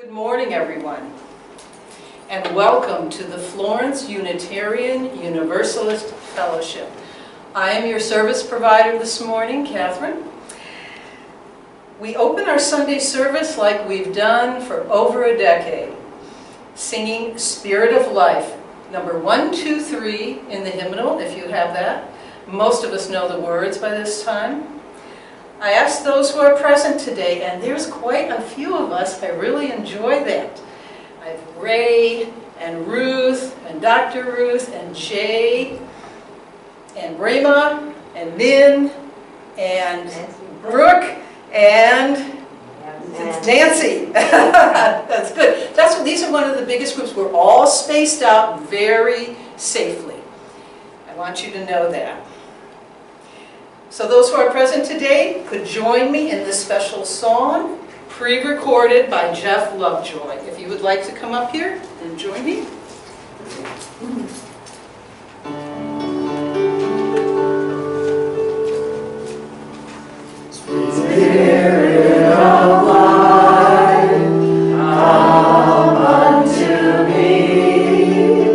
Good morning, everyone, and welcome to the Florence Unitarian Universalist Fellowship. I am your service provider this morning, Catherine. We open our Sunday service like we've done for over a decade, singing Spirit of Life, number 1, 2, 3 in the hymnal, if you have that. Most of us know the words by this time. I asked those who are present today, and there's quite a few of us. I really enjoy that. I have Ray and Ruth and Dr. Ruth and Jay and Rema and Min and Brooke and Nancy. That's good. These are one of the biggest groups. We're all spaced out very safely. I want you to know that. So those who are present today could join me in this special song, pre-recorded by Jeff Lovejoy. If you would like to come up here and join me. Spirit of life, come unto me,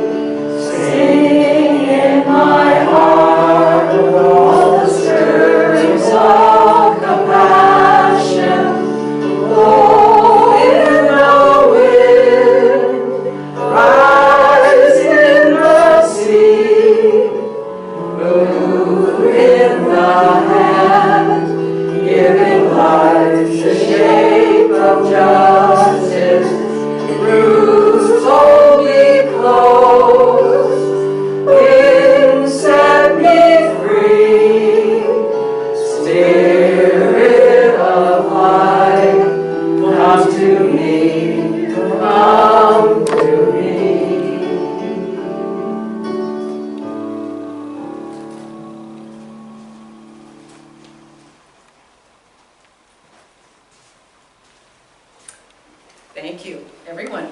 sing in my heart all the stirrings of compassion, blow in the wind, rise in the sea, move in the hand, giving life the shape of justice, bruised only close, wings set me free, Spirit of life, come to me, come to me. Thank you, everyone.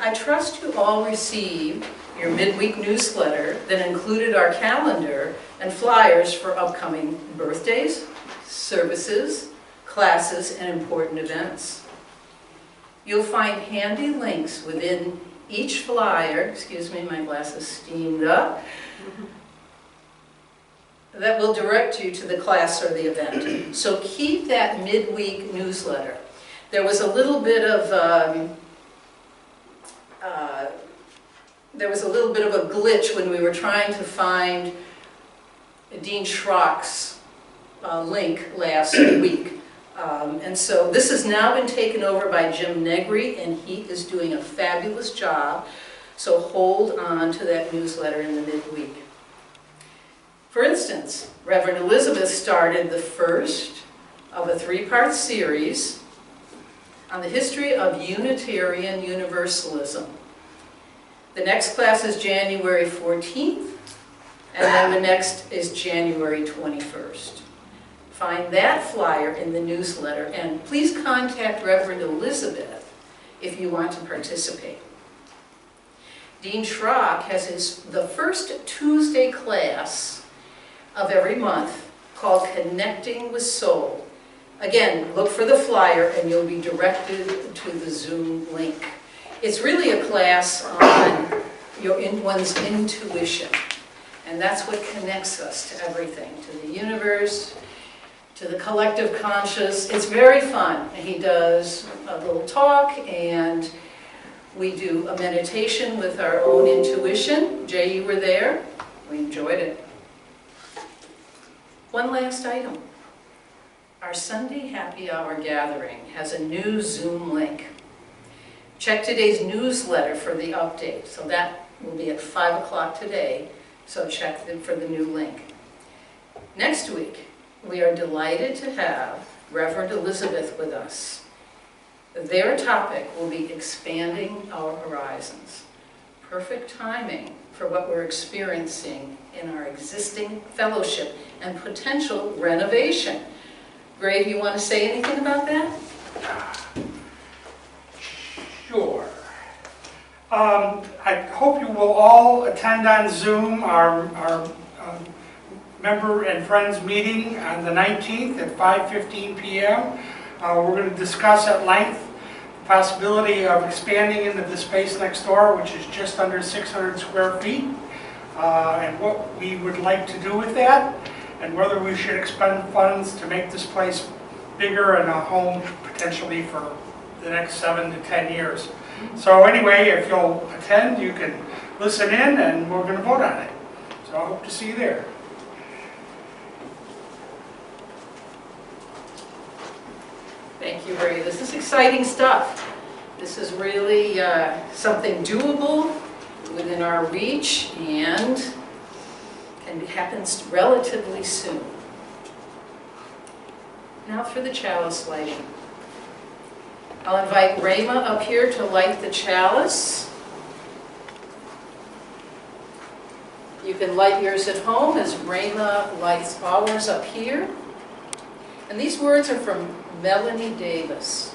I trust you all received your midweek newsletter that included our calendar and flyers for upcoming birthdays, services, classes, and important events. You'll find handy links within each flyer, excuse me, my glasses steamed up, that will direct you to the class or the event. So keep that midweek newsletter. There was a little bit of a glitch when we were trying to find Dean Schrock's link last week. And so this has now been taken over by Jim Negri, and he is doing a fabulous job. So hold on to that newsletter in the midweek. For instance, Reverend Elizabeth started the first of a 3-part series on the history of Unitarian Universalism. The next class is January 14th, and then the next is January 21st. Find that flyer in the newsletter, and please contact Reverend Elizabeth if you want to participate. Dean Schrock has the first Tuesday class of every month called Connecting with Soul. Again, look for the flyer and you'll be directed to the Zoom link. It's really a class on one's intuition, and that's what connects us to everything, to the universe, to the collective conscious. It's very fun. He does a little talk, and we do a meditation with our own intuition. Jay, you were there. We enjoyed it. One last item. Our Sunday happy hour gathering has a new Zoom link. Check today's newsletter for the update. So that will be at 5 o'clock today, so check for the new link. Next week, we are delighted to have Reverend Elizabeth with us. Their topic will be expanding our horizons. Perfect timing for what we're experiencing in our existing fellowship and potential renovation. Ray, do you want to say anything about that? Sure. I hope you will all attend on Zoom our member and friends meeting on the 19th at 5:15 p.m. We're going to discuss at length possibility of expanding into the space next door, which is just under 600 square feet, and what we would like to do with that, and whether we should expend funds to make this place bigger and a home potentially for the next 7 to 10 years. So anyway, if you'll attend, you can listen in, and we're going to vote on it. So I hope to see you there. Thank you, Ray. This is exciting stuff. This is really something doable, within our reach, and it happens relatively soon. Now for the chalice lighting. I'll invite Rayma up here to light the chalice. You can light yours at home as Rayma lights ours up here. And these words are from Melanie Davis.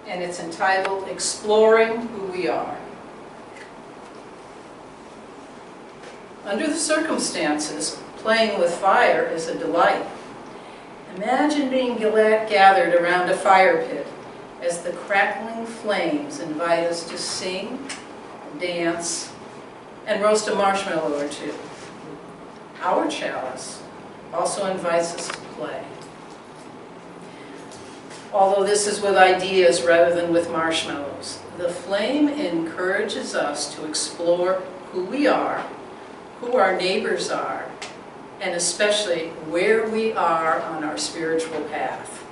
And it's entitled Exploring Who We Are. Under the circumstances, playing with fire is a delight. Imagine being gathered around a fire pit as the crackling flames invite us to sing, dance, and roast a marshmallow or two. Our chalice also invites us to play. Although this is with ideas rather than with marshmallows, the flame encourages us to explore who we are, who our neighbors are, and especially where we are on our spiritual path.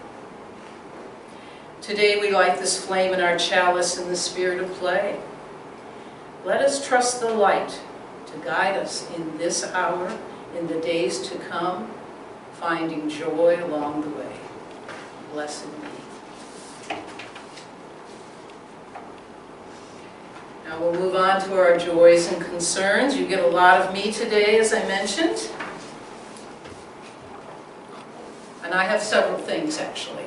Today we light this flame in our chalice in the spirit of play. Let us trust the light to guide us in this hour, in the days to come, finding joy along the way. Blessed be. Now we'll move on to our joys and concerns. You get a lot of me today, as I mentioned. And I have several things, actually.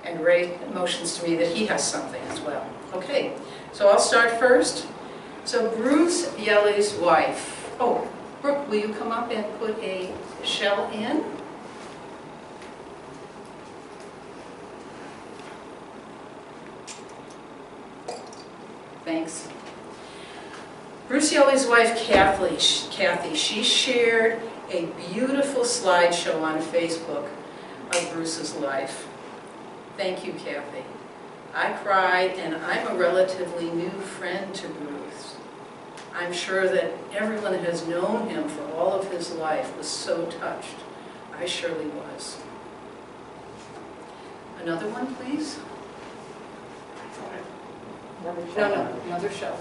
And Ray motions to me that he has something as well. Okay, so I'll start first. So Bruce Yelley's wife. Oh, Brooke, will you come up and put a shell in? Thanks. Bruce Yelley's wife, Kathy, she shared a beautiful slideshow on Facebook of Bruce's life. Thank you, Kathy. I cried, and I'm a relatively new friend to Bruce. I'm sure that everyone that has known him for all of his life was so touched. I surely was. Another one, please? No, another shell.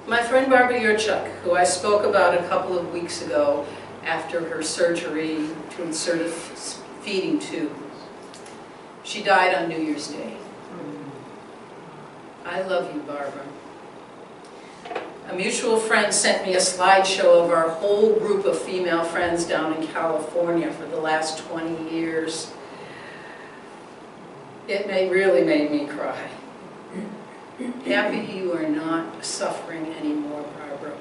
My friend Barbara Yurchuk, who I spoke about a couple of weeks ago after her surgery to insert a feeding tube. She died on New Year's Day. I love you, Barbara. A mutual friend sent me a slideshow of our whole group of female friends down in California for the last 20 years. It really made me cry. Happy you are not suffering anymore, Barbara.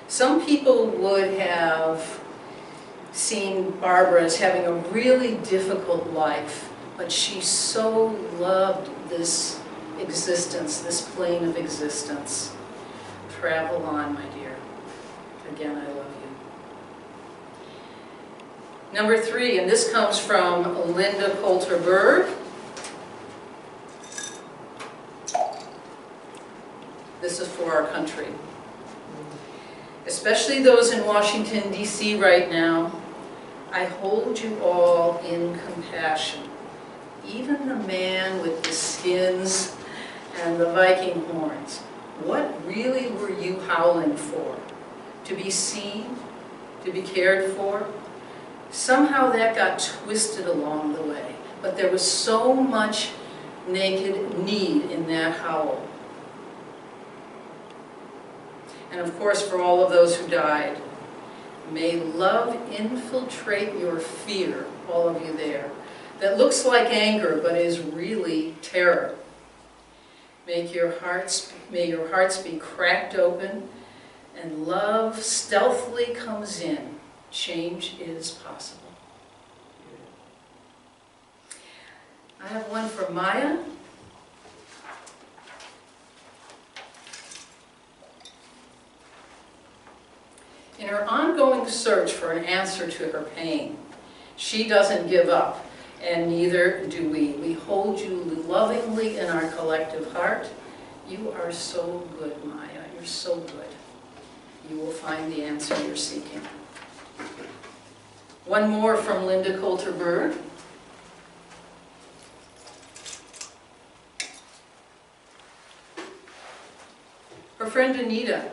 Some people would have seen Barbara as having a really difficult life, but she so loved this existence, this plane of existence. Travel on, my dear. Again, I love you. Number 3, and this comes from Linda Coulter Berg. This is for our country. Especially those in Washington, D.C. right now, I hold you all in compassion. Even the man with the skins and the Viking horns. What really were you howling for? To be seen? To be cared for? Somehow that got twisted along the way. But there was so much naked need in that howl. And of course, for all of those who died, May love infiltrate your fear, all of you there, that looks like anger but is really terror. May your hearts be cracked open and love stealthily comes in. Change is possible. I have one for Maya. In her ongoing search for an answer to her pain, she doesn't give up, and neither do we. We hold you lovingly in our collective heart. You are so good, Maya. You're so good. You will find the answer you're seeking. One more from Linda Coulter-Bird. Her friend Anita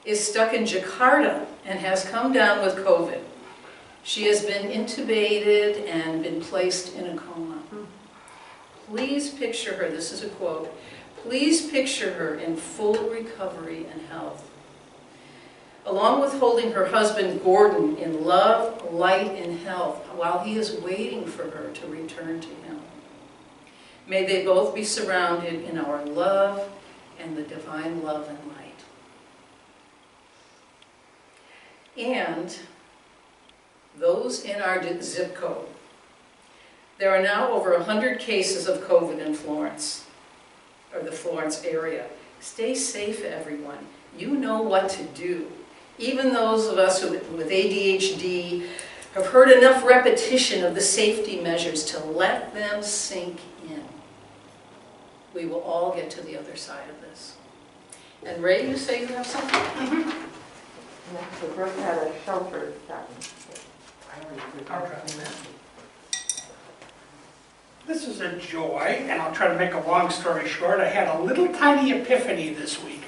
is stuck in Jakarta and has come down with COVID. She has been intubated and been placed in a coma. Please picture her, this is a quote, please picture her in full recovery and health, along with holding her husband Gordon in love, light, and health while he is waiting for her to return to him. May they both be surrounded in our love and the divine love and light. And those in our zip code. There are now over 100 cases of COVID in Florence, or the Florence area. Stay safe, everyone. You know what to do. Even those of us with ADHD have heard enough repetition of the safety measures to let them sink in. We will all get to the other side of this. And Ray, you say you have something? Next, we both had a shelter starting. This is a joy, and I'll try to make a long story short. I had a little tiny epiphany this week.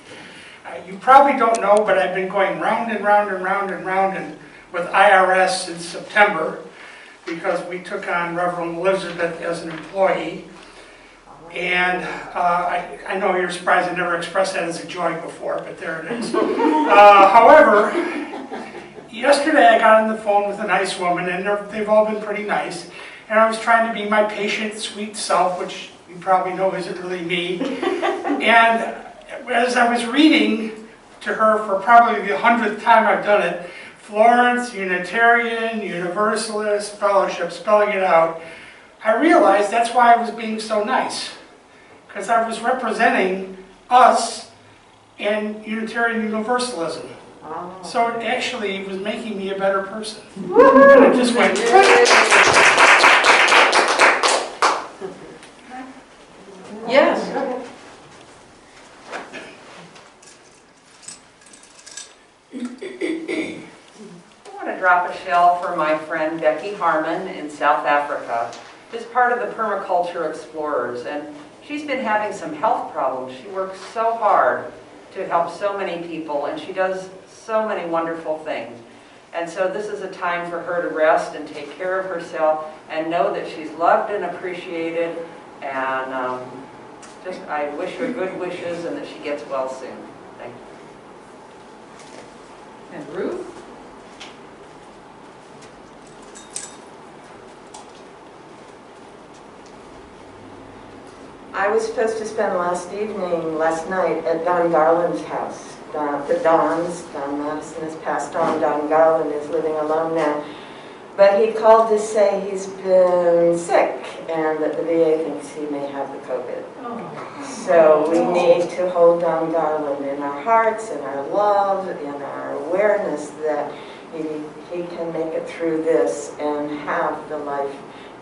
You probably don't know, but I've been going round and round and round and round and with IRS since September because we took on Reverend Elizabeth as an employee. And I know you're surprised I never expressed that as a joy before, but there it is. However, yesterday I got on the phone with a nice woman, and they've all been pretty nice. And I was trying to be my patient, sweet self, which you probably know isn't really me. And as I was reading to her for probably the 100th time I've done it, Florence, Unitarian, Universalist, Fellowship, spelling it out, I realized that's why I was being so nice. Because I was representing us and Unitarian Universalism. Oh. So it actually was making me a better person. And I just went, Yes. I want to drop a shell for my friend Becky Harmon in South Africa, who's part of the Permaculture Explorers, and she's been having some health problems. She works so hard to help so many people, and she does so many wonderful things. And so this is a time for her to rest and take care of herself and know that she's loved and appreciated, and I wish her good wishes and that she gets well soon. Thank you. And Ruth? I was supposed to spend last night at Don Garland's house. The Dons, Don Madison has passed on, Don Garland is living alone now. But he called to say he's been sick and that the VA thinks he may have the COVID. Oh. So we need to hold Don Garland in our hearts, in our love, in our awareness that he can make it through this and have the life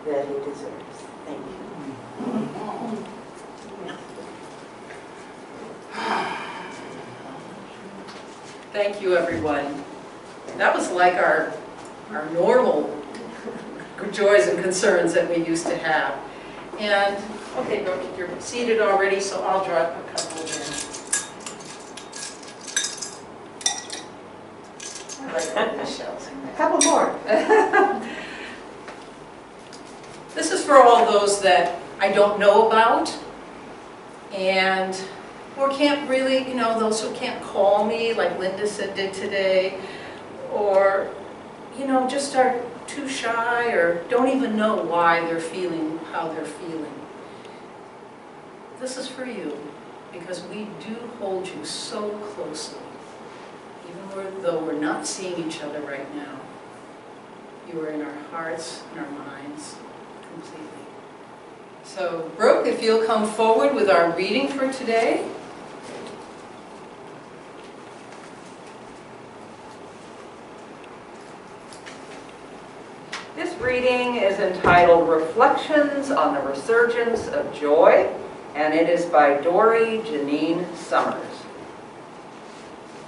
that he deserves. Thank you. Thank you, everyone. That was like our normal joys and concerns that we used to have. And, okay, Brooke, you're seated already, so I'll drop a couple in. I like the shells. A couple more. This is for all those that I don't know about, and or can't really, those who can't call me, like Linda did today, or, just are too shy or don't even know why they're feeling how they're feeling. This is for you, because we do hold you so closely, even though we're not seeing each other right now. You are in our hearts and our minds completely. So, Brooke, if you'll come forward with our reading for today. This reading is entitled Reflections on the Resurgence of Joy, and it is by Dory Janine Summers.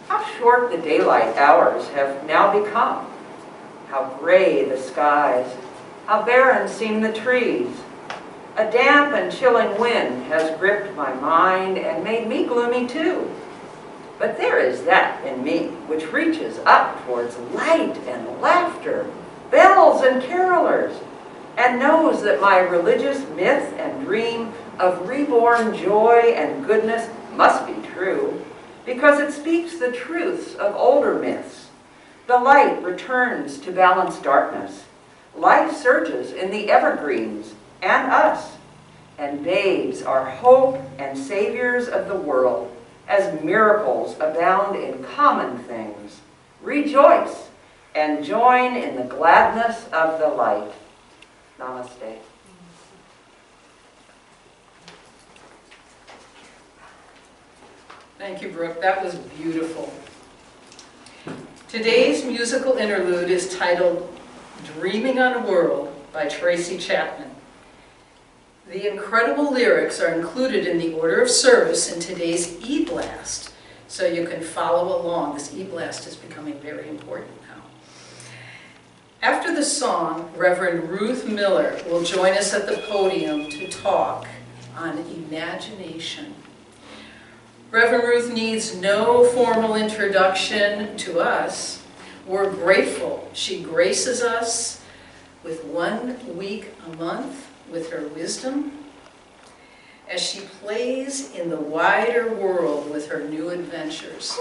How short the daylight hours have now become. How gray the skies. How barren seem the trees. A damp and chilling wind has gripped my mind and made me gloomy too. But there is that in me which reaches up towards light and laughter, bells and carolers, and knows that my religious myth and dream of reborn joy and goodness must be true, because it speaks the truths of older myths. The light returns to balance darkness. Life surges in the evergreens and us, and babes are hope and saviors of the world, as miracles abound in common things. Rejoice and join in the gladness of the light. Namaste. Thank you, Brooke. That was beautiful. Today's musical interlude is titled Dreaming on a World by Tracy Chapman. The incredible lyrics are included in the order of service in today's e-blast, so you can follow along. This e-blast is becoming very important now. After the song, Reverend Ruth Miller will join us at the podium to talk on imagination. Reverend Ruth needs no formal introduction to us. We're grateful she graces us with 1 week a month with her wisdom as she plays in the wider world with her new adventures.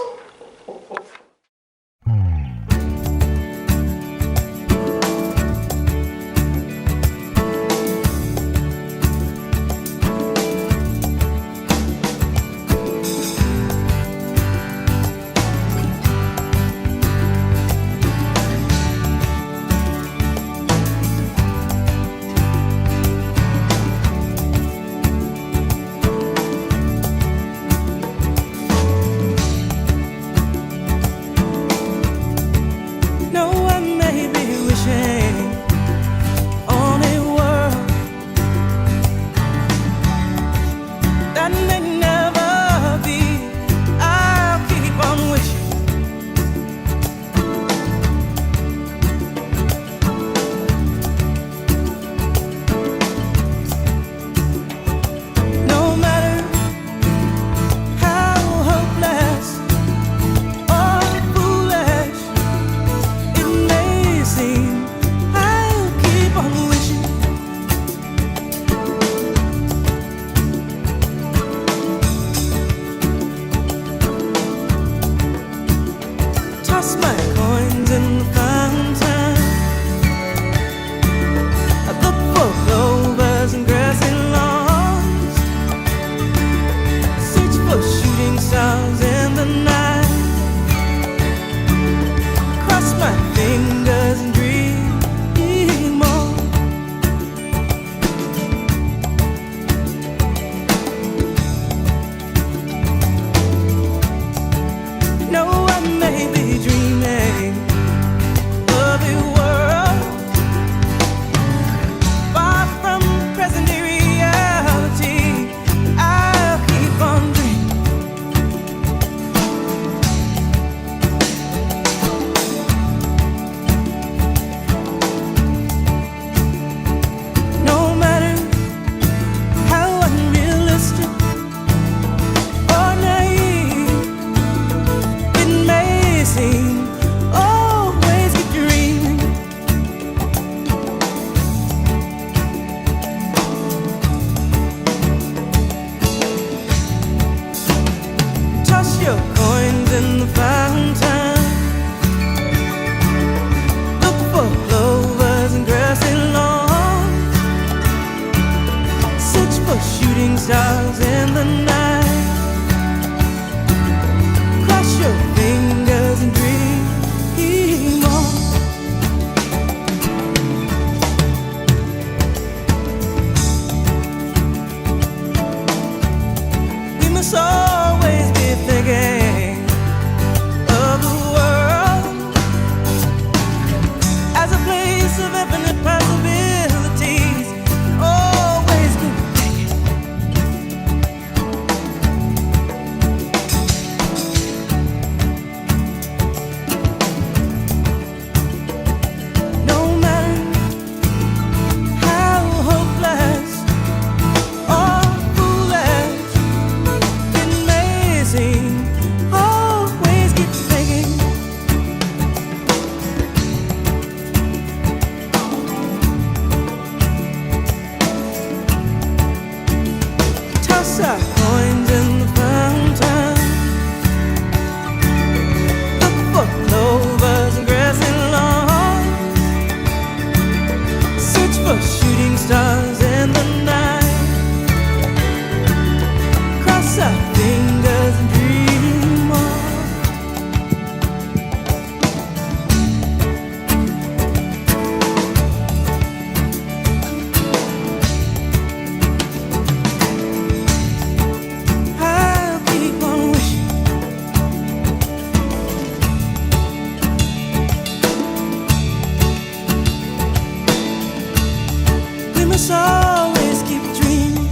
us always keep dreaming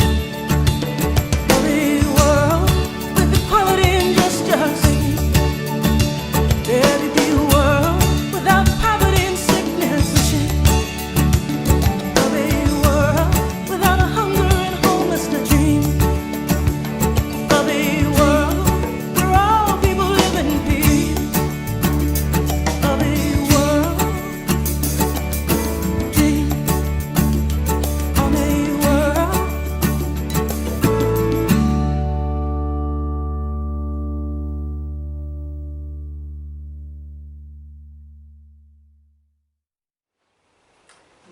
of a world with equality and justice. There to be a world without poverty and sickness. Of a world without a hunger and homelessness. Dream of a world where all people live in peace. Of a world, dream of a world.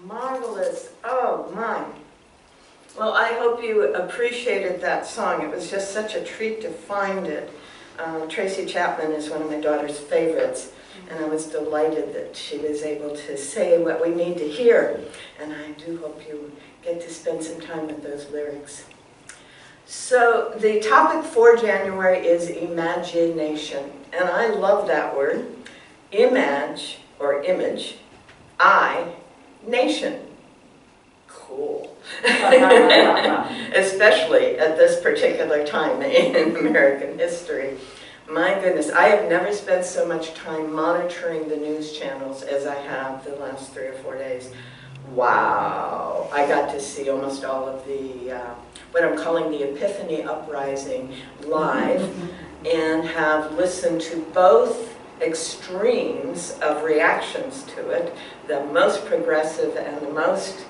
Marvelous. Oh, my. Well, I hope you appreciated that song. It was just such a treat to find it. Tracy Chapman is one of my daughter's favorites, and I was delighted that she was able to say what we need to hear. And I do hope you get to spend some time with those lyrics. So the topic for January is imagination, and I love that word. Image, or image, nation. Cool. Especially at this particular time in American history. My goodness, I have never spent so much time monitoring the news channels as I have the last 3 or 4 days. Wow. I got to see almost all of the, what I'm calling the Epiphany Uprising live, and have listened to both extremes of reactions to it, the most progressive and the most,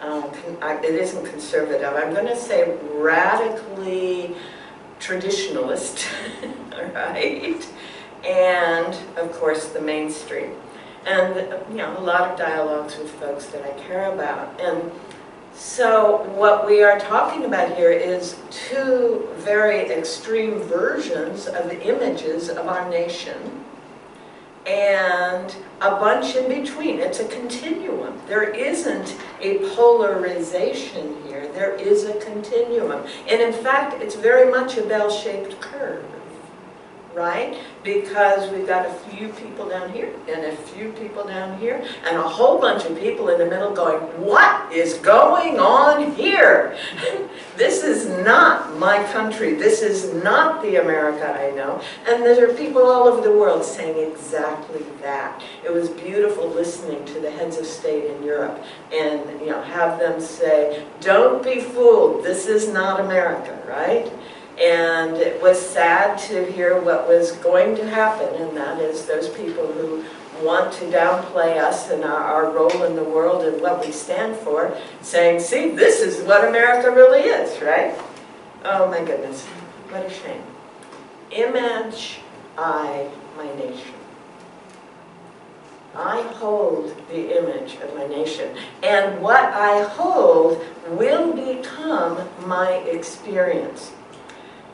it isn't conservative, I'm going to say radically traditionalist, right? And, of course, the mainstream. And, you know, a lot of dialogues with folks that I care about. And so what we are talking about here is two very extreme versions of images of our nation, and a bunch in between. It's a continuum. There isn't a polarization here. There is a continuum. And in fact, it's very much a bell-shaped curve, right? Because we've got a few people down here, and a few people down here, and a whole bunch of people in the middle going, what is going on here? This is not my country. This is not the America I know. And there are people all over the world saying exactly that. It was beautiful listening to the heads of state in Europe and, you know, have them say, don't be fooled. This is not America, right? And it was sad to hear what was going to happen, and that is those people who want to downplay us and our role in the world and what we stand for, saying, see, this is what America really is, right? Oh my goodness, what a shame. Image I, my nation. I hold the image of my nation, and what I hold will become my experience.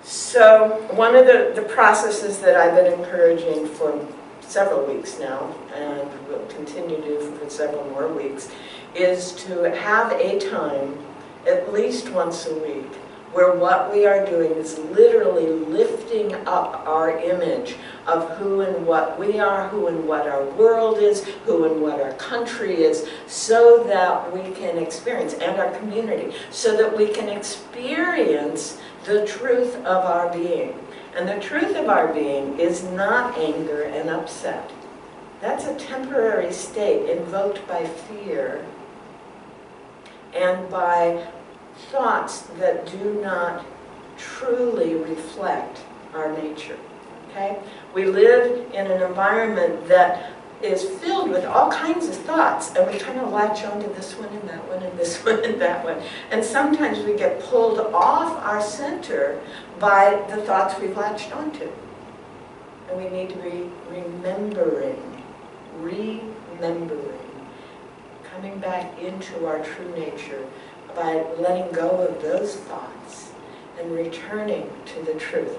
So one of the processes that I've been encouraging for several weeks now, and will continue to for several more weeks, is to have a time, at least once a week, where what we are doing is literally lifting up our image of who and what we are, who and what our world is, who and what our country is, so that we can experience, and our community, so that we can experience the truth of our being. And the truth of our being is not anger and upset. That's a temporary state invoked by fear and by thoughts that do not truly reflect our nature, okay? We live in an environment that is filled with all kinds of thoughts, and we kind of latch onto this one and that one and this one and that one. And sometimes we get pulled off our center by the thoughts we've latched onto. And we need to be remembering, coming back into our true nature by letting go of those thoughts and returning to the truth.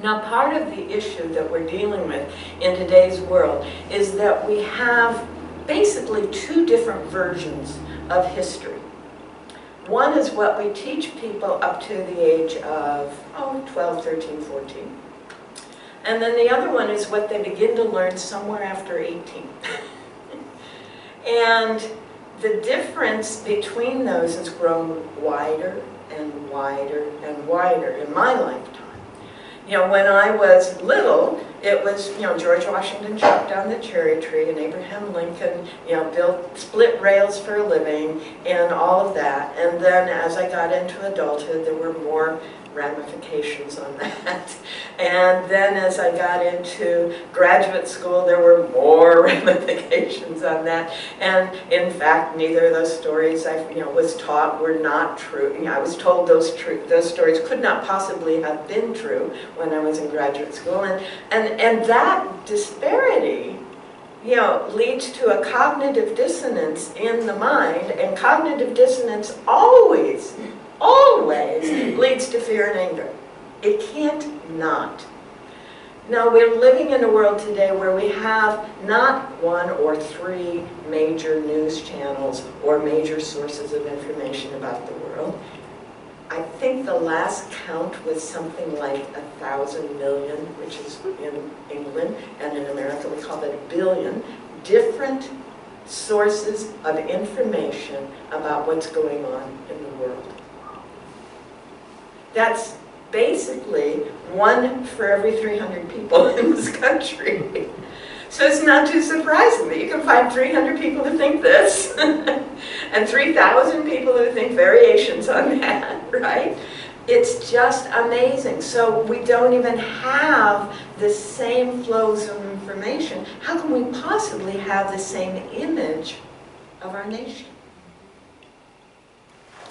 Now, part of the issue that we're dealing with in today's world is that we have basically two different versions of history. One is what we teach people up to the age of, 12, 13, 14. And then the other one is what they begin to learn somewhere after 18. And the difference between those has grown wider and wider and wider in my lifetime. When I was little, it was, George Washington chopped down the cherry tree and Abraham Lincoln, built split rails for a living and all of that. And then as I got into adulthood, there were more ramifications on that. And then as I got into graduate school, there were more ramifications on that. And in fact, neither of those stories I was taught were not true. I was told those stories could not possibly have been true when I was in graduate school. And that disparity leads to a cognitive dissonance in the mind, and cognitive dissonance always leads to fear and anger. It can't not. Now, we're living in a world today where we have not one or three major news channels or major sources of information about the world. I think the last count was something like 1,000 million, which is in England, and in America we call that a billion, different sources of information about what's going on in the world. That's basically one for every 300 people in this country. So it's not too surprising that you can find 300 people who think this and 3,000 people who think variations on that, right? It's just amazing. So we don't even have the same flows of information. How can we possibly have the same image of our nation?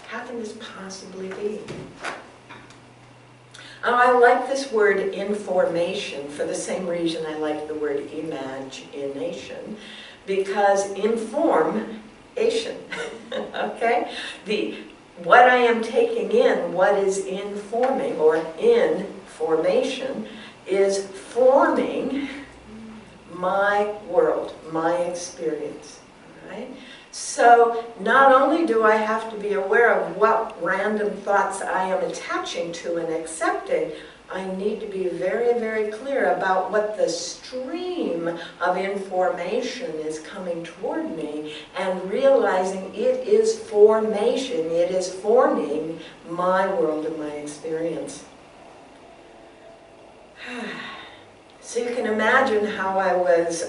How can this possibly be? I like this word information for the same reason I like the word imagination, because information, okay? What I am taking in, what is informing or in formation, is forming my world, my experience, all right? So not only do I have to be aware of what random thoughts I am attaching to and accepting, I need to be very, very clear about what the stream of information is coming toward me, and realizing it is formation, it is forming my world and my experience. So you can imagine how I was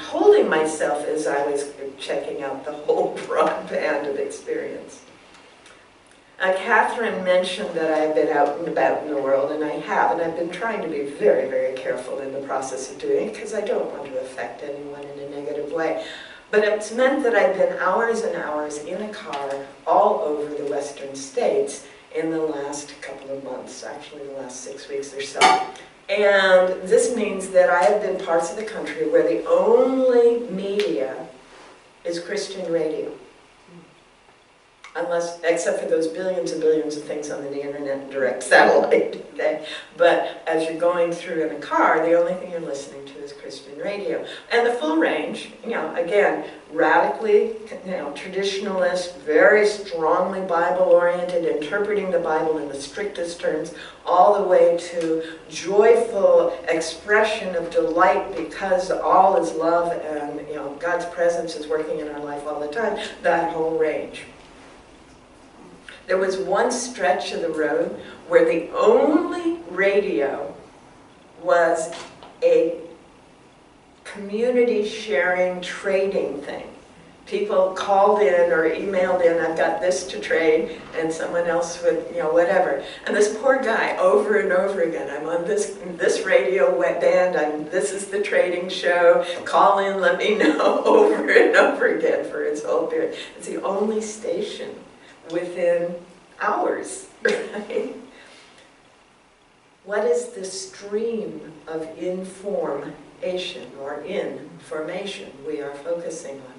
holding myself as I was checking out the whole broadband of experience. Catherine mentioned that I have been out and about in the world, and I have, and I've been trying to be very, very careful in the process of doing it, because I don't want to affect anyone in a negative way. But it's meant that I've been hours and hours in a car all over the western states in the last couple of months, actually the last 6 weeks or so. And this means that I have been parts of the country where the only media is Christian radio. Except for those billions and billions of things on the internet and direct satellite, okay? But as you're going through in a car, the only thing you're listening to is Christian radio. And the full range, again, radically, traditionalist, very strongly Bible-oriented, interpreting the Bible in the strictest terms, all the way to joyful expression of delight because all is love and, God's presence is working in our life all the time, that whole range. There was one stretch of the road where the only radio was a community sharing trading thing. People called in or emailed in, I've got this to trade, and someone else would, whatever. And this poor guy, over and over again, I'm on this radio band, this is the trading show, call in, let me know, over and over again for its whole period. It's the only station within hours, right? What is the stream of information or information we are focusing on?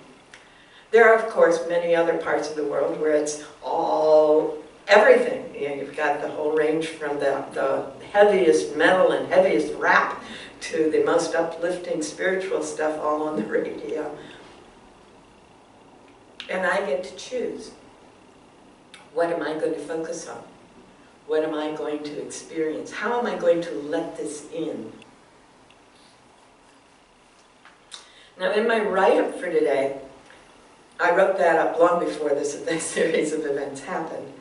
There are, of course, many other parts of the world where it's all, everything. You've got the whole range from the heaviest metal and heaviest rap to the most uplifting spiritual stuff all on the radio. And I get to choose. What am I going to focus on? What am I going to experience? How am I going to let this in? Now, in my write-up for today, I wrote that up long before this series of events happened.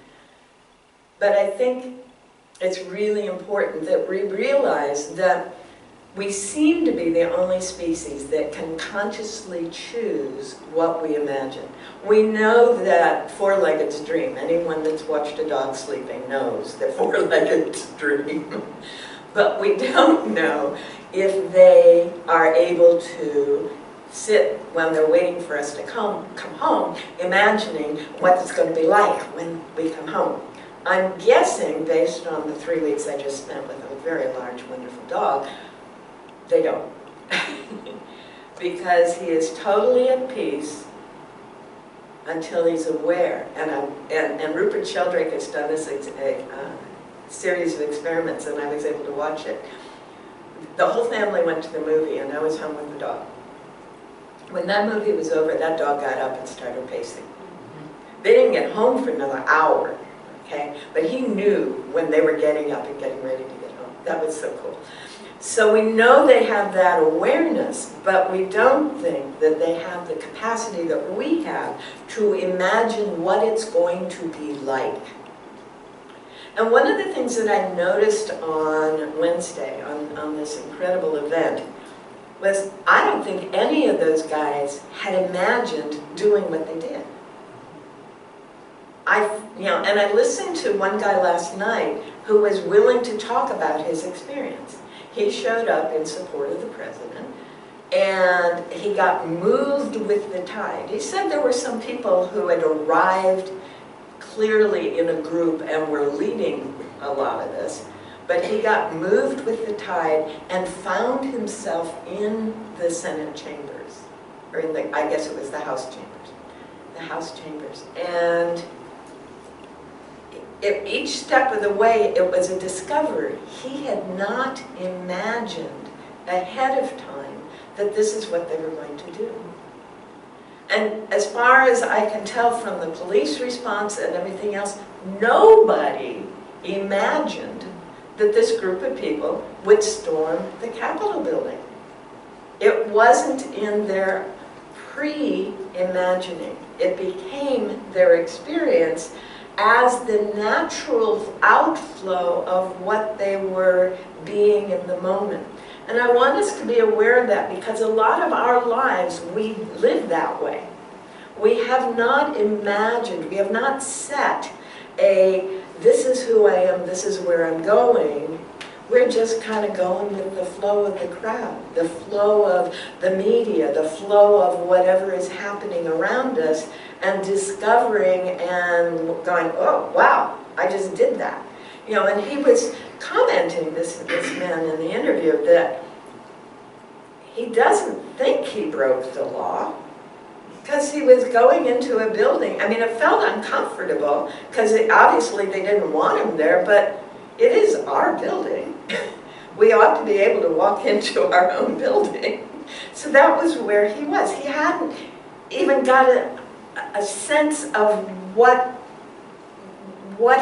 But I think it's really important that we realize that we seem to be the only species that can consciously choose what we imagine. We know that four-leggeds dream. Anyone that's watched a dog sleeping knows that four-leggeds dream. But we don't know if they are able to sit when they're waiting for us to come home, imagining what it's going to be like when we come home. I'm guessing, based on the 3 weeks I just spent with a very large, wonderful dog, they don't. Because he is totally at peace until he's aware. And Rupert Sheldrake has done this series of experiments, and I was able to watch it. The whole family went to the movie, and I was home with the dog. When that movie was over, that dog got up and started pacing. They didn't get home for another hour, okay? But he knew when they were getting up and getting ready to get home. That was so cool. So we know they have that awareness, but we don't think that they have the capacity that we have to imagine what it's going to be like. And one of the things that I noticed on Wednesday, on this incredible event, was I don't think any of those guys had imagined doing what they did. And I listened to one guy last night who was willing to talk about his experience. He showed up in support of the president, and he got moved with the tide. He said there were some people who had arrived clearly in a group and were leading a lot of this, but he got moved with the tide and found himself in the Senate chambers, or in the, I guess it was the House chambers. The House chambers. And each step of the way, it was a discovery. He had not imagined ahead of time that this is what they were going to do. And as far as I can tell from the police response and everything else, nobody imagined that this group of people would storm the Capitol building. It wasn't in their pre-imagining. It became their experience as the natural outflow of what they were being in the moment. And I want us to be aware of that, because a lot of our lives, we live that way. We have not imagined, we have not set this is who I am, this is where I'm going. We're just kind of going with the flow of the crowd, the flow of the media, the flow of whatever is happening around us, and discovering and going, oh, wow, I just did that. You know, and he was commenting, this man in the interview, that he doesn't think he broke the law, because he was going into a building. I mean, it felt uncomfortable, because obviously they didn't want him there, but it is our building. We ought to be able to walk into our own building. So that was where he was. He hadn't even got a sense of what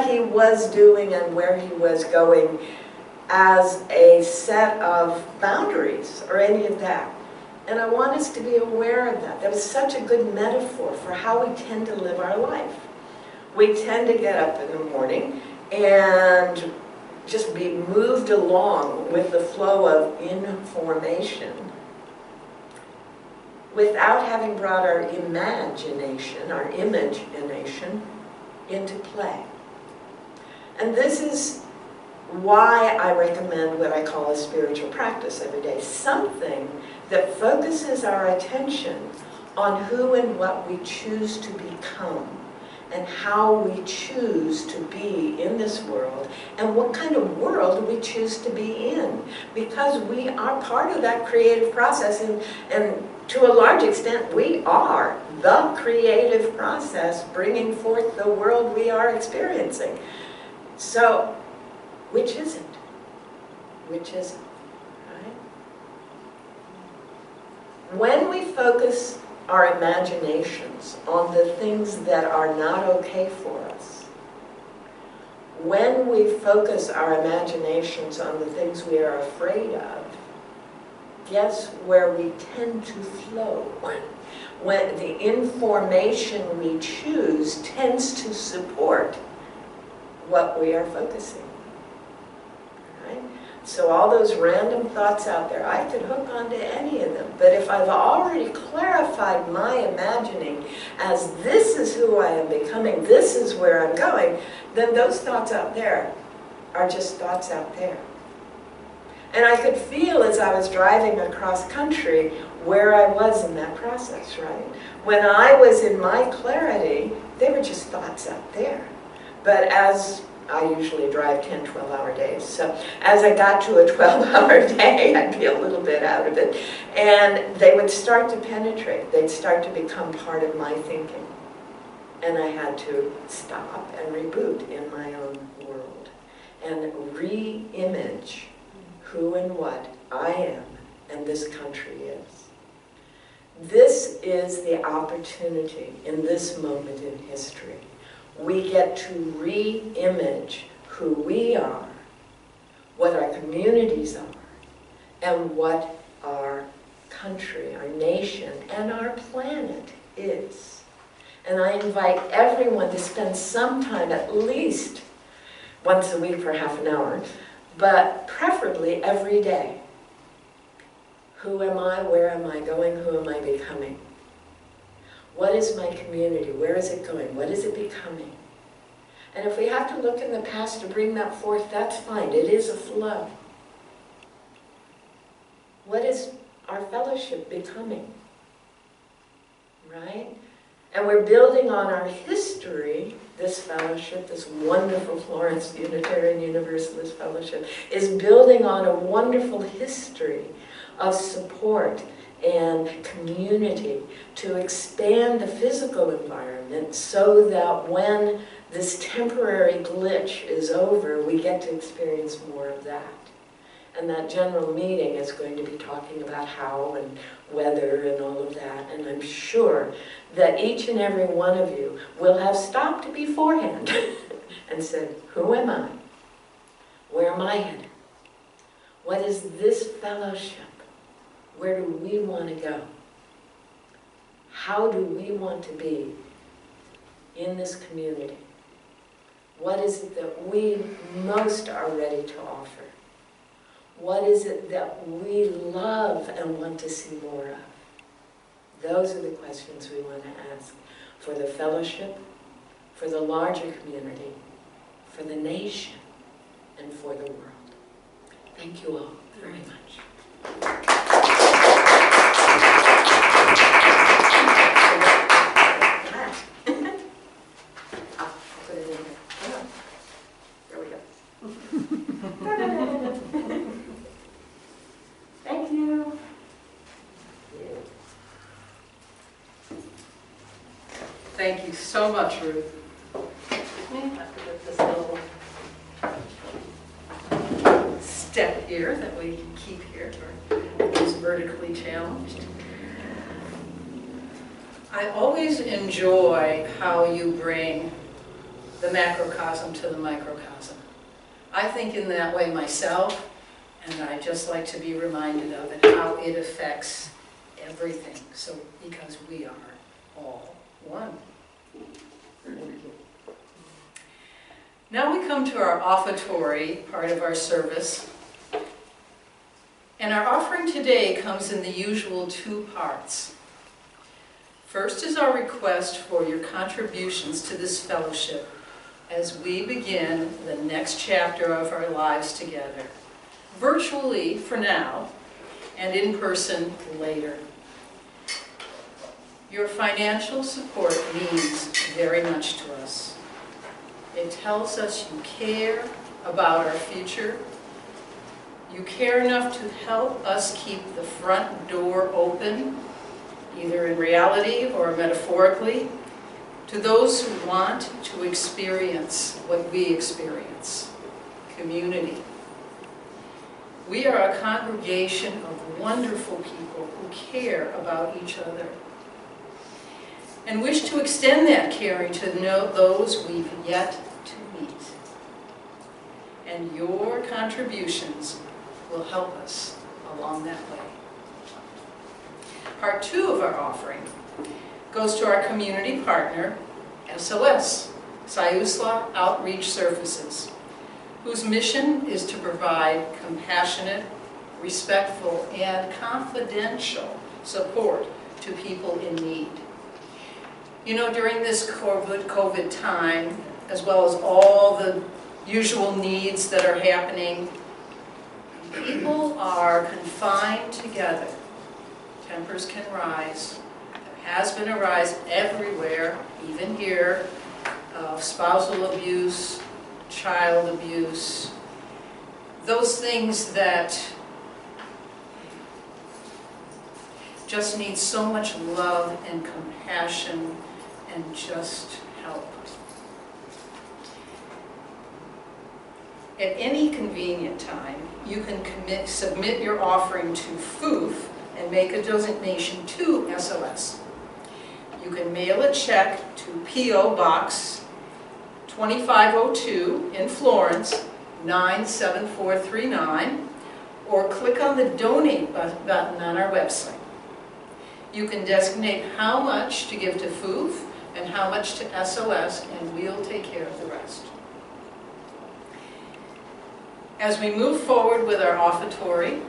he was doing and where he was going as a set of boundaries or any of that. And I want us to be aware of that. That was such a good metaphor for how we tend to live our life. We tend to get up in the morning and just be moved along with the flow of information without having brought our imagination, our imagination, into play. And this is why I recommend what I call a spiritual practice every day. Something that focuses our attention on who and what we choose to become, and how we choose to be in this world, and what kind of world we choose to be in. Because we are part of that creative process, and to a large extent, we are the creative process bringing forth the world we are experiencing. So, which is it? Which is it, right? When we focus our imaginations on the things that are not okay for us, when we focus our imaginations on the things we are afraid of, guess where we tend to flow? when the information we choose tends to support what we are focusing. Right? So all those random thoughts out there, I could hook onto any of them. But if I've already clarified my imagining as this is who I am becoming, this is where I'm going, then those thoughts out there are just thoughts out there. And I could feel as I was driving across country where I was in that process, right? When I was in my clarity, they were just thoughts out there. But as I usually drive 10, 12-hour days, so as I got to a 12-hour day, I'd be a little bit out of it. And they would start to penetrate. They'd start to become part of my thinking. And I had to stop and reboot in my own world and re-image who and what I am and this country is. This is the opportunity in this moment in history. We get to re-image who we are, what our communities are, and what our country, our nation, and our planet is. And I invite everyone to spend some time, at least once a week for half an hour, but preferably every day. Who am I? Where am I going? Who am I becoming? What is my community? Where is it going? What is it becoming? And if we have to look in the past to bring that forth, that's fine. It is a flow. What is our fellowship becoming? Right? And we're building on our history. This fellowship, this wonderful Florence Unitarian Universalist Fellowship, is building on a wonderful history of support and community to expand the physical environment so that when this temporary glitch is over, we get to experience more of that. And that general meeting is going to be talking about how and whether and all of that. And I'm sure that each and every one of you will have stopped beforehand and said, who am I? Where am I headed? What is this fellowship? Where do we want to go? How do we want to be in this community? What is it that we most are ready to offer? What is it that we love and want to see more of? Those are the questions we want to ask for the fellowship, for the larger community, for the nation, and for the world. Thank you all very much. Thank you. Thank you so much, Ruth. Excuse me, I have to get this little step here that we can keep here for those vertically challenged. I always enjoy how you bring the macrocosm to the microcosm. I think in that way myself, and I just like to be reminded of it, how it affects everything. So, because we are all one. Now we come to our offertory part of our service. And our offering today comes in the usual two parts. First is our request for your contributions to this fellowship as we begin the next chapter of our lives together, virtually for now, and in person later. Your financial support means very much to us. It tells us you care about our future. You care enough to help us keep the front door open, either in reality or metaphorically, to those who want to experience what we experience, community. We are a congregation of wonderful people who care about each other and wish to extend that caring to those we've yet to meet. And your contributions will help us along that way. Part two of our offering goes to our community partner, SOS, Siuslaw Outreach Services, whose mission is to provide compassionate, respectful, and confidential support to people in need. You know, during this COVID time, as well as all the usual needs that are happening, people are confined together. Tempers can rise. There has been a rise everywhere, even here, of spousal abuse, child abuse, those things that just need so much love and compassion and just help. At any convenient time, you can submit your offering to FOOF and make a donation to SOS. You can mail a check to P.O. Box 2502 in Florence, 97439, or click on the donate button on our website. You can designate how much to give to FOOF and how much to SOS, and we'll take care of the rest. As we move forward with our offertory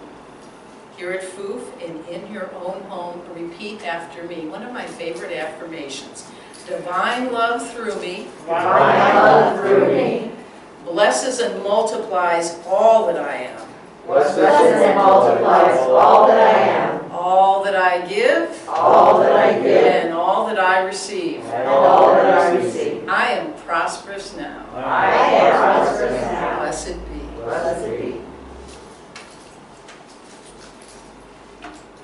here at FOOF and in your own home, repeat after me. One of my favorite affirmations. Divine love through me. Divine love through me. Blesses and multiplies all that I am. Blesses and multiplies all that I am. All that I give. All that I give. And all that I receive. And all that I receive. I am prosperous now. I am prosperous now. Blessed be. Blessed be.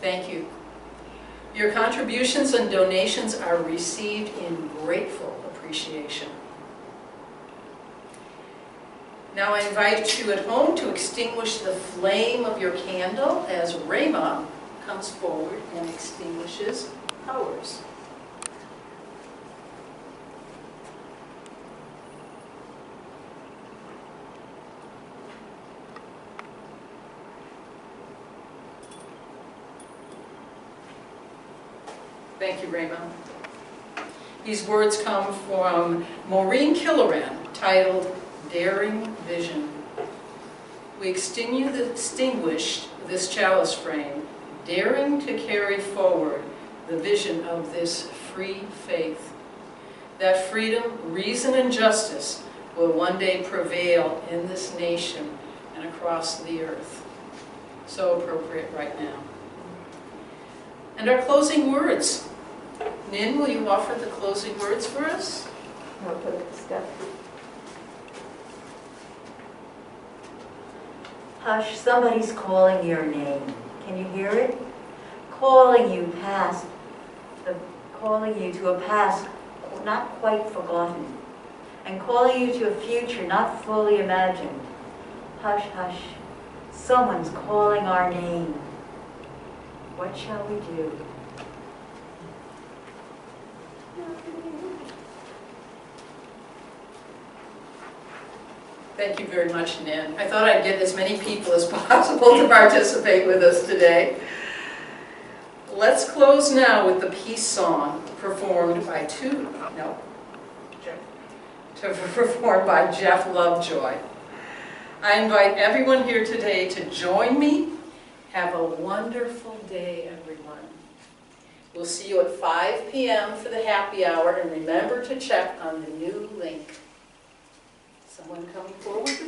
Thank you. Your contributions and donations are received in grateful appreciation. Now I invite you at home to extinguish the flame of your candle as Rema comes forward and extinguishes ours. Thank you, Rema. These words come from Maureen Killoran, titled Daring Vision. We extinguished this chalice frame, daring to carry forward the vision of this free faith. That freedom, reason, and justice will one day prevail in this nation and across the earth. So appropriate right now. And our closing words. Nin, will you offer the closing words for us? I'll put the step. Hush, somebody's calling your name. Can you hear it? Calling you to a past not quite forgotten, and calling you to a future not fully imagined. Hush, hush, someone's calling our name. What shall we do? Thank you very much, Nan. I thought I'd get as many people as possible to participate with us today. Let's close now with the peace song performed by Jeff Lovejoy. I invite everyone here today to join me. Have a wonderful day, everyone. We'll see you at 5 p.m. for the happy hour, and remember to check on the new link. Someone coming forward with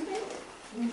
me?